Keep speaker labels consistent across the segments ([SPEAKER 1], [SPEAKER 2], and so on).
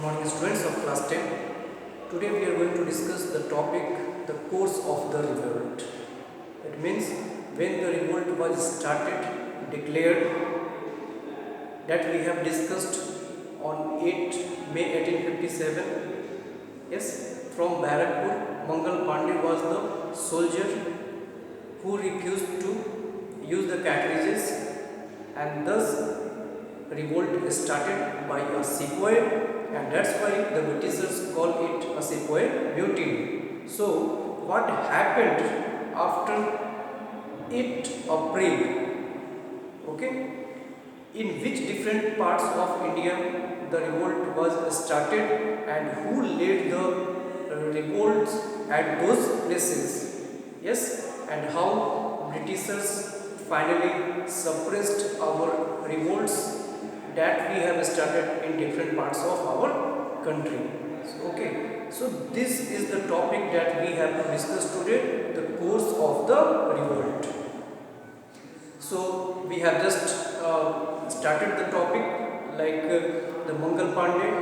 [SPEAKER 1] Morning students of class 10. Today we are going to discuss the topic the course of the revolt. It means when the revolt was started, declared, that we have discussed on 8 May 1857. Yes, from Barakpur, Mangal Pandey was the soldier who refused to use the cartridges, and thus revolt started by a sepoy, and that's why the Britishers call it a sepoy mutiny. So what happened after 8 April? Okay, in which different parts of India the revolt was started, and who led the revolts at those places? Yes, and how Britishers finally suppressed our revolts that we have started in different parts of our country. So this is the topic that we have to discuss today, the course of the revolt. So we have just started the topic, like the Mangal Pandey,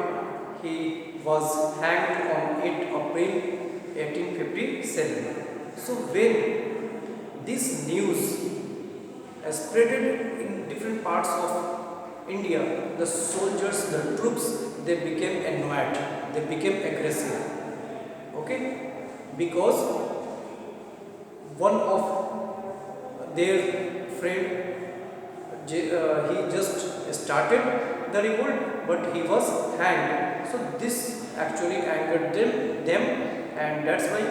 [SPEAKER 1] he was hanged on 8 April 1857. So when this news spreaded in different parts of India, the soldiers, the troops, they became annoyed, they became aggressive. Okay, because one of their friend, he just started the revolt, but he was hanged. So this actually angered them, and that's why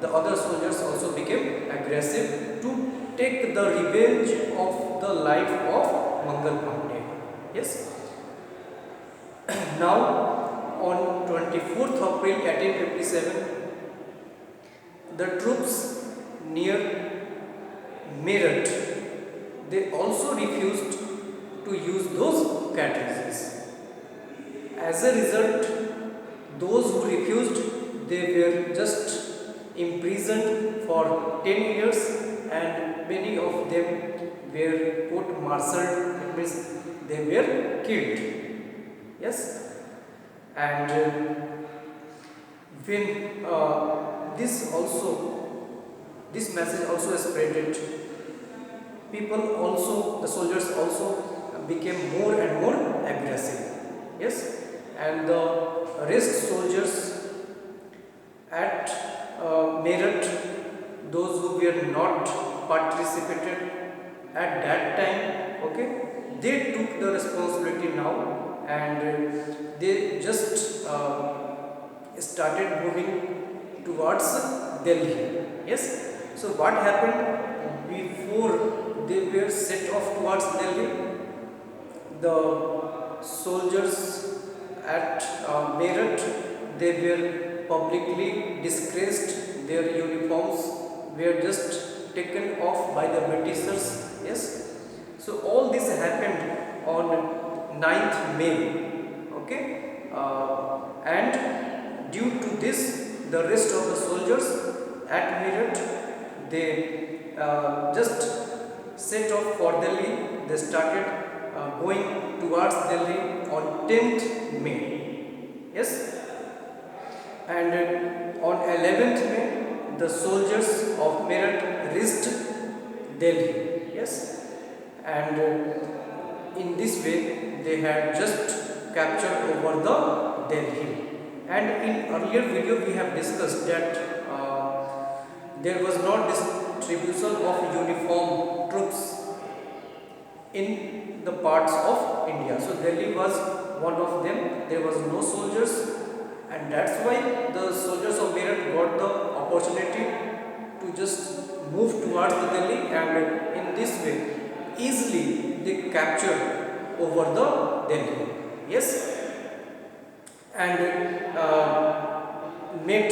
[SPEAKER 1] the other soldiers also became aggressive to take the revenge of the life of Mangal Pandey. Yes. Now, on 24th April 1857, the troops near Meerut, they also refused to use those cartridges. As a result, those who refused, they were just imprisoned for 10 years, and many of them were court-martialed. It means they were killed. Yes, and when this message also spreaded, people also, the soldiers also became more and more aggressive. Yes, and the rest soldiers at Meerut, those who were not participated at that time, okay, they took the responsibility now, and they just started moving towards Delhi. Yes, so what happened before they were set off towards Delhi? The soldiers at Meerut, they were publicly disgraced. Their uniforms were just taken off by the Britishers. Yes, so all this happened on 9th May. Okay, and due to this, the rest of the soldiers at Meerut, they just set off for Delhi. They started going towards Delhi on 10th May. Yes, and on 11th May, the soldiers of Meerut reached Delhi. Yes, and in this way they had just captured over the Delhi. And in earlier video we have discussed that there was not distribution of uniform troops in the parts of India. So Delhi was one of them. There was no soldiers, and that's why the soldiers of Meerut got the opportunity to just move towards the Delhi, and in this way easily they captured over the Delhi. Yes, and met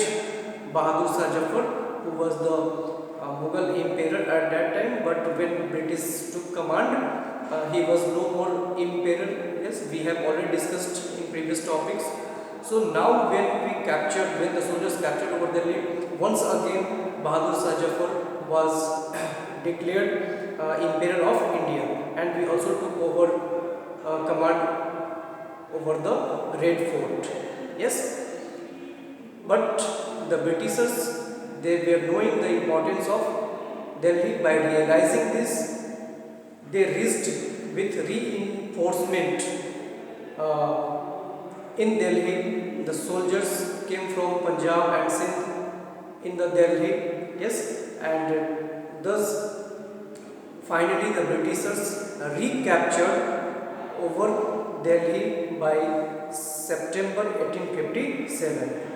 [SPEAKER 1] Bahadur Shah Zafar, who was the Mughal emperor at that time, but when British took command, he was no more emperor. Yes, we have already discussed in previous topics. So now when the soldiers captured over Delhi, once again Bahadur Shah Zafar was declared emperor of India, and we also took over command over the Red Fort. Yes, but the Britishers, they were knowing the importance of Delhi. By realizing this, they risked with reinforcement in Delhi. The soldiers came from Punjab and Sindh in the Delhi. Yes, and thus finally the Britishers recaptured over Delhi by September 1857.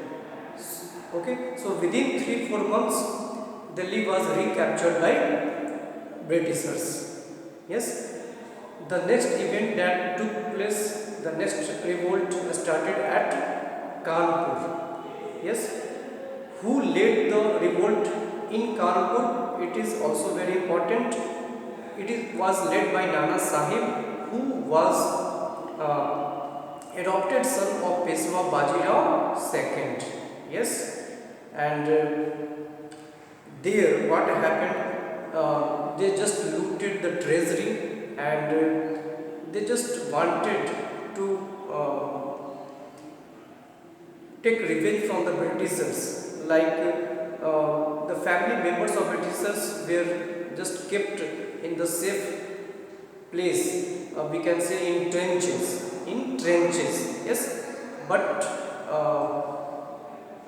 [SPEAKER 1] Okay, so within 3-4 months, Delhi was recaptured by Britishers. Yes, the next event that took place, the next revolt started at Kanpur. Yes, who led the revolt in Kanpur? It is also very important. Was led by Nana Sahib, who was adopted son of Peshwa Bajirao II. Yes, and there what happened? They just looted the treasury, and they just wanted to take revenge from the Britishers. Like the family members of Britishers were just kept in the safe place. We can say in trenches. Yes, but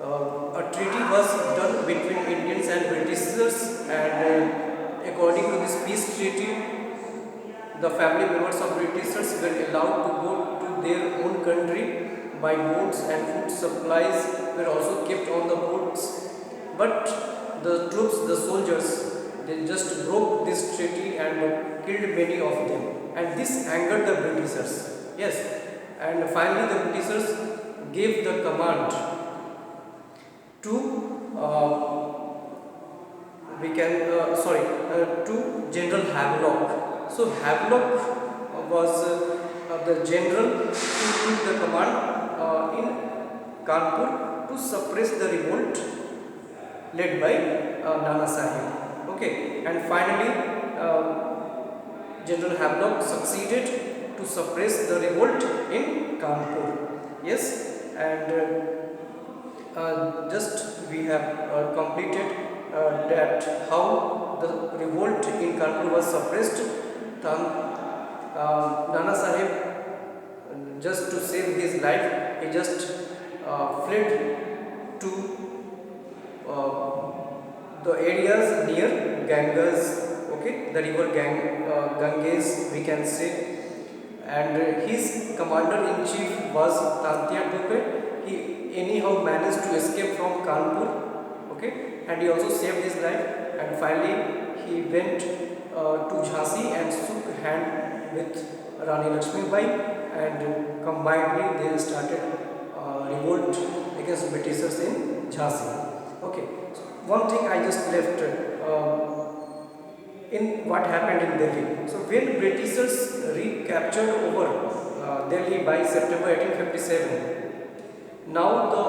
[SPEAKER 1] a treaty was done between Indians and Britishers, and according to this peace treaty, the family members of Britishers were allowed to go to their own country by boats, and food supplies were also kept on the boats. But the troops, the soldiers, they just broke this treaty and killed many of them, and this angered the Britishers. Yes, and finally the Britishers gave the command to to General Havelock. So Havelock was the general who took the command in Kanpur to suppress the revolt led by Nana Sahib. Okay, and finally General Havelock succeeded to suppress the revolt in Kanpur. Yes, and just we have completed that how the revolt in Kanpur was suppressed. Nana Sahib, just to save his life, he just fled to the areas near Ganges. Okay, the river Ganges, we can say, and his commander-in-chief was Tantia Tope. He anyhow managed to escape from Kanpur. Okay, and he also saved his life, and finally he went to Jhansi and shook hand with Rani Lakshmibai, and combinedly they started revolt against Britishers in Jhansi. Okay, so one thing I just left in what happened in Delhi. So when Britishers recaptured over Delhi by September 1857, now the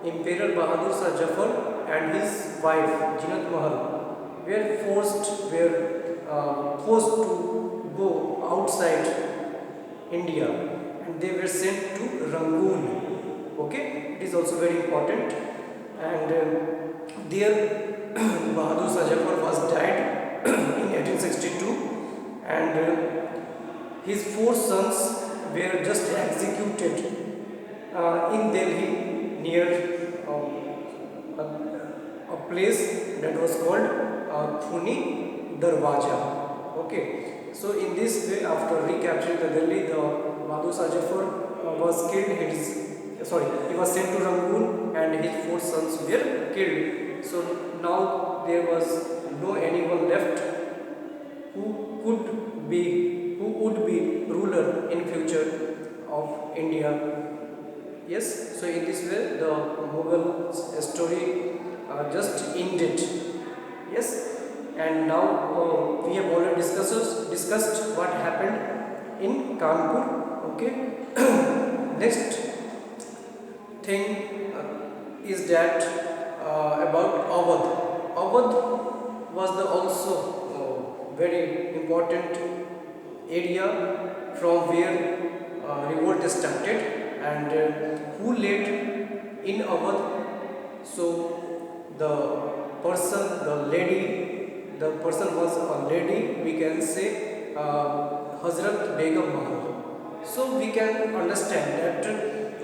[SPEAKER 1] Emperor Bahadur Shah Jafar and his wife Jinat Mahal were forced to go outside India, and they were sent to Rangoon. Okay, it is also very important, and there Bahadur Shah Jafar was died in 1862, and his 4 sons were just executed in Delhi near a place that was called Thuni Darwaja. Okay, so in this way, after recapturing the Delhi, the Bahadur Shah Jafar was killed. He was sent to Rangoon, and his 4 sons were killed. So now there was no anyone left who would be ruler in future of India. Yes, so in this way the Mughal story just ended. Yes, and now we have already discussed what happened in Kanpur. Okay, next thing is that about Awadh. Awadh was the also very important area from where revolt started. and who led in Awadh. So the the person was a lady, we can say Hazrat Begum Mahal. So we can understand that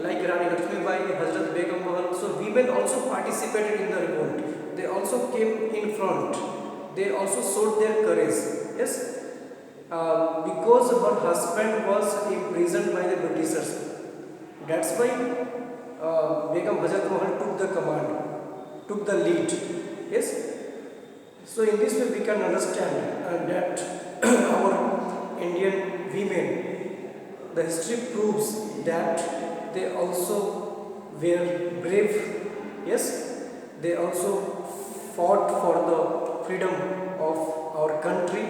[SPEAKER 1] like Rani Lakshmi Bai, Hazrat Begum Mahal, so women also participated in the revolt. They also came in front. They also showed their courage. Yes, because her husband was imprisoned by the Britishers. That's why Begum Hazrat Mahal took the command, took the lead. Yes. So in this way we can understand that our Indian women, the history proves that they also were brave. Yes, they also fought for the freedom of our country.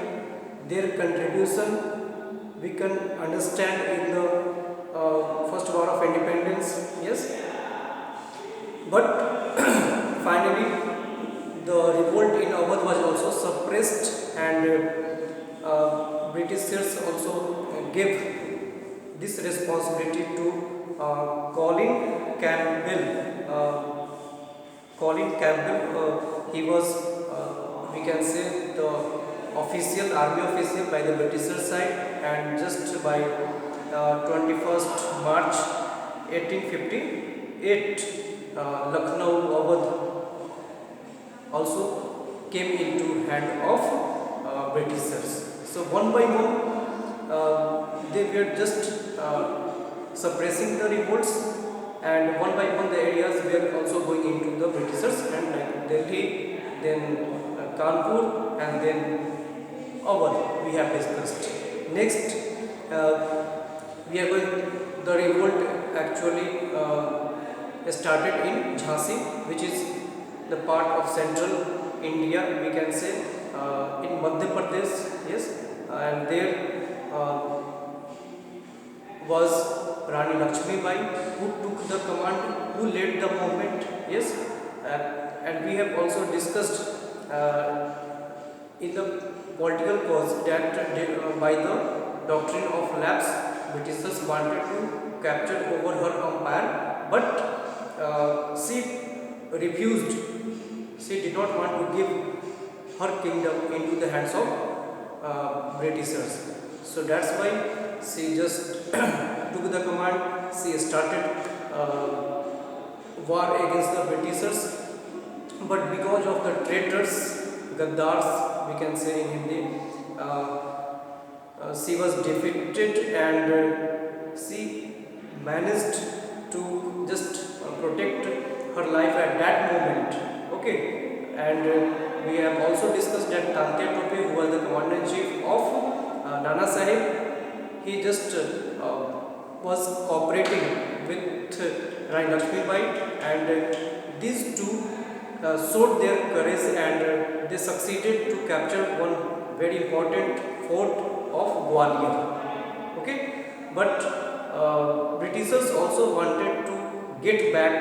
[SPEAKER 1] Their contribution we can understand in the first war of independence. Yes, but finally the revolt in Awadh was also suppressed, and Britishers also gave this responsibility to Colin Campbell. Colin Campbell, he was, we can say, the army official by the Britishers side, and just by 21st March 1858, Lucknow, Awadh also came into hand of Britishers. So one by one they were just suppressing the revolts, and one by one the areas were also going into the Britishers, and like Delhi, then Kanpur, and then Awadh we have discussed. Next we are going, the revolt actually started in Jhansi, which is the part of central India, we can say, in Madhya Pradesh. Yes, and there was Rani Lakshmi Bai who took the command, who led the movement. Yes, and we have also discussed in the political cause that by the doctrine of lapse, Britishers wanted to capture over her empire, but she refused. She did not want to give her kingdom into the hands of Britishers. So that's why she just took the command. She started war against the Britishers, but because of the traitors, Gaddars, we can say in Hindi, she was defeated, and she managed to just protect her life at that moment. Okay, and we have also discussed that Tantia Tope, who was the commander-in-chief of Nana Sahib, he just was cooperating with Rani Lakshmi Bai, and these two showed their courage, and they succeeded to capture one very important fort of Gwalior. Okay, but Britishers also wanted to get back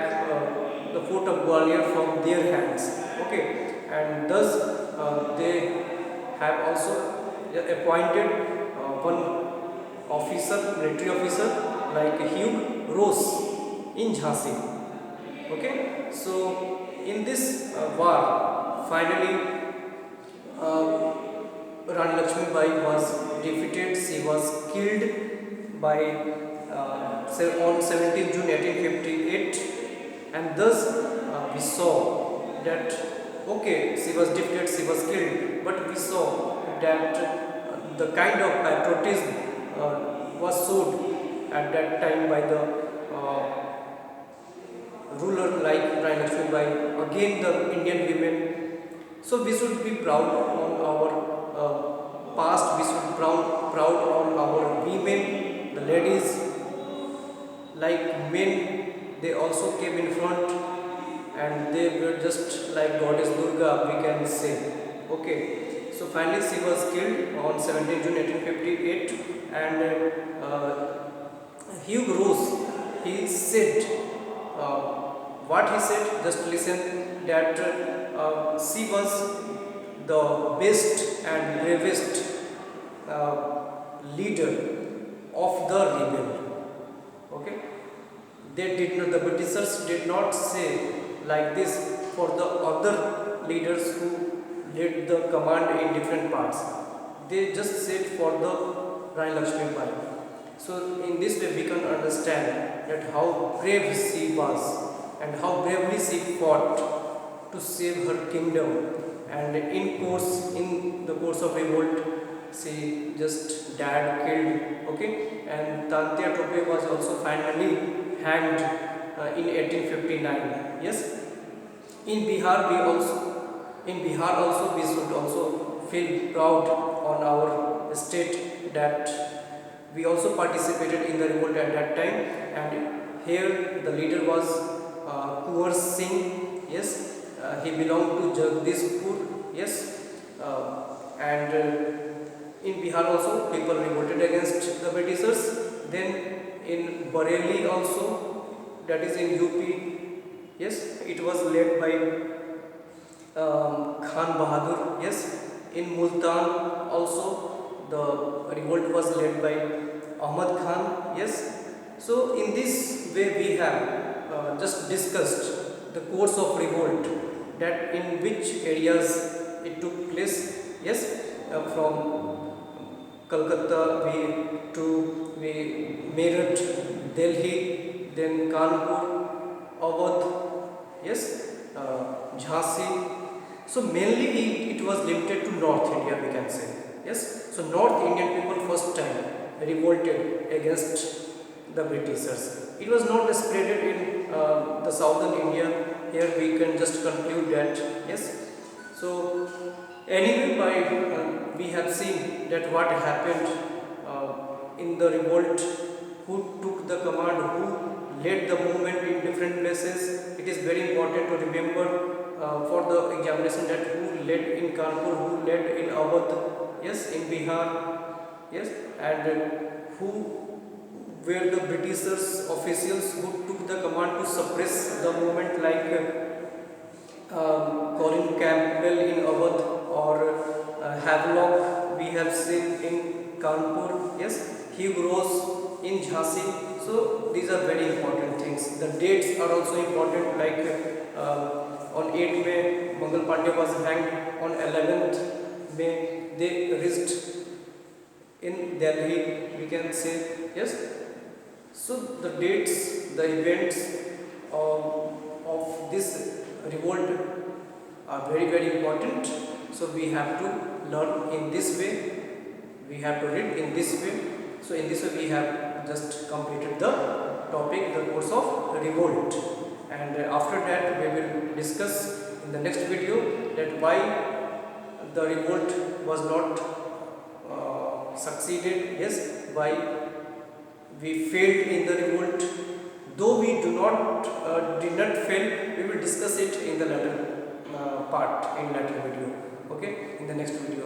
[SPEAKER 1] the fort of Gwalior from their hands. Okay, and thus they have also appointed one officer, military officer, like Hugh Ross in Jhansi. Okay, so in this war, finally Rani Lakshmi Bai was defeated. She was killed by on 17 June 1858, and thus we saw that okay, she was defeated, she was killed, but we saw that the kind of patriotism was showed at that time by the ruler like Rani Lakshmi Bai, again the Indian women. So we should be proud on our past, we should be proud on our women, the ladies. Like men, they also came in front, and they were just like goddess Durga, we can say. Okay, so finally she was killed on 17 June 1858, and Hugh Ross, he said, what he said, just listen, that she was the best and bravest leader of the rebel. Okay, They did not, the Britishers did not say like this for the other leaders who led the command in different parts. They just said for the Rani Lakshmi Bai. So in this way we can understand that how brave she was and how bravely she fought to save her kingdom. And in the course of revolt, she just died, killed. Okay, and Tantia Tope was also finally hanged in 1859. Yes, in Bihar we should also feel proud on our state that we also participated in the revolt at that time, and here the leader was Kunwar Singh. Yes, he belonged to Jagdishpur. Yes, and in Bihar also people revolted against the Britishers. Then in Bareilly also, that is in UP. Yes, it was led by Khan Bahadur. Yes, in Multan also the revolt was led by Ahmad Khan. Yes, so in this way we have just discussed the course of revolt, that in which areas it took place. Yes, from Calcutta we Meerut, Delhi, then Kanpur, Awadh, yes, Jhansi. So mainly it was limited to North India, we can say. Yes, so North Indian people first time revolted against the Britishers. It was not spreaded in the southern India. Here we can just conclude that. Yes, so anyway, we have seen that what happened in the revolt, who took the command, who led the movement in different places. It is very important to remember for the examination that who led in Kanpur, who led in Awadh, yes, in Bihar, yes, and who were the Britishers officials who took the command to suppress the movement, like Colin Campbell in Awadh, or Havelock we have seen in Kanpur, yes, Hugh Rose in Jhansi. So these are very important things. The dates are also important, like on 8th May Mangal Pandey was hanged, on 11th May they reached in Delhi, we can say. Yes, so the dates, the events of this revolt are very important. So we have to learn in this way, we have to read in this way. So in this way we have just completed the topic, the course of revolt, and after that we will discuss in the next video that why the revolt was not succeeded. Yes, why we failed in the revolt. Though we did not fail, we will discuss it in the later part, in later video. Okay, in the next video.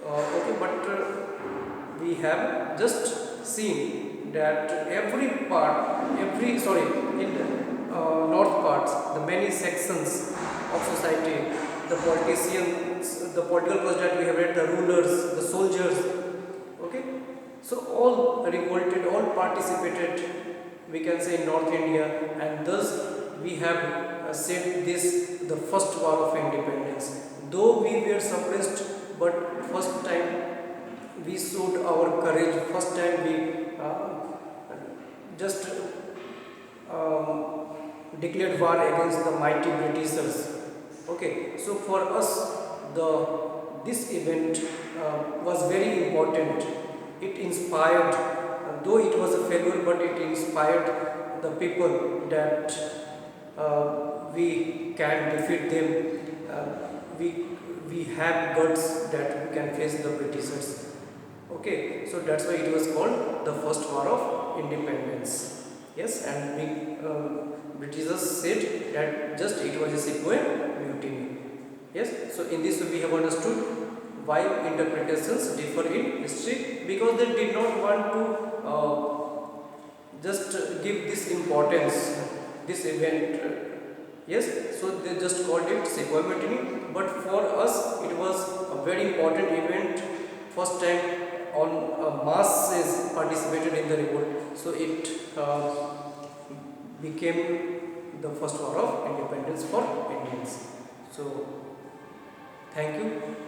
[SPEAKER 1] Okay, but we have just seen that every part, in north parts, the many sections of society, the politicians, the political cause that we have read, the rulers, the soldiers. Okay, so all revolted, all participated, we can say, in North India, and thus we have said this the first war of independence. Though we were suppressed, but first time we showed our courage. First time we just declared war against the mighty Britishers. Okay, so for us, this event was very important. It inspired, though it was a failure, but it inspired the people that we can defeat them. We have guts that we can face the Britishers. Okay, so that's why it was called the first war of independence. Yes, and Britishers said that just it was a Sepoy mutiny. Yes, so in this way we have understood why interpretations differ in history, because they did not want to just give this importance, this event. Yes, so they just called it Sepoy mutiny, but for us it was a very important event. First time on masses participated in the revolt, so it became the first war of independence for Indians. So thank you.